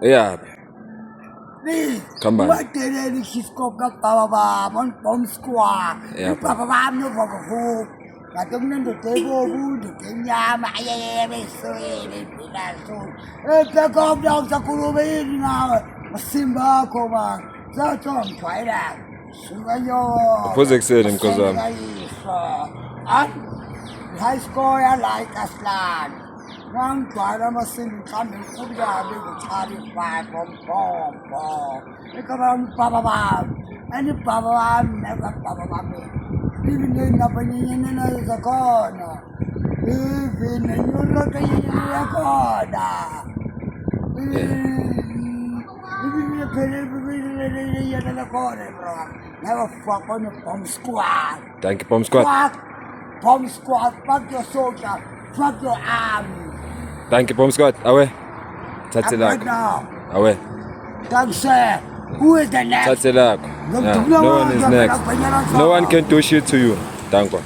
Yeah. Please. Come on. What did any Cisco Papa on Bomb Squad? Yeah, Papa, no Papa Hoop. I don't know the table, the Kenya, my sweet, the God of the Kurubi now, Simba Koma, that's on Twitter. Sumayo, Who's excited because high score like a slant. One Twitter must sing coming from the Charlie Five from Pom. They come on Papa, and the Papa never Papa. Even in the opinion in the corner. Even in your looking in the corner. Even in the corner, bro. Never fuck on the bomb squad. Thank you, Bomb Squad. Fuck bomb squad. Fuck your soldier. Fuck your army. Thank you, Bomb Squad. Away. Right now. Away. Thanks, sir. Who is the next? Yeah. No one is next. No one can do shit to you. Thank you.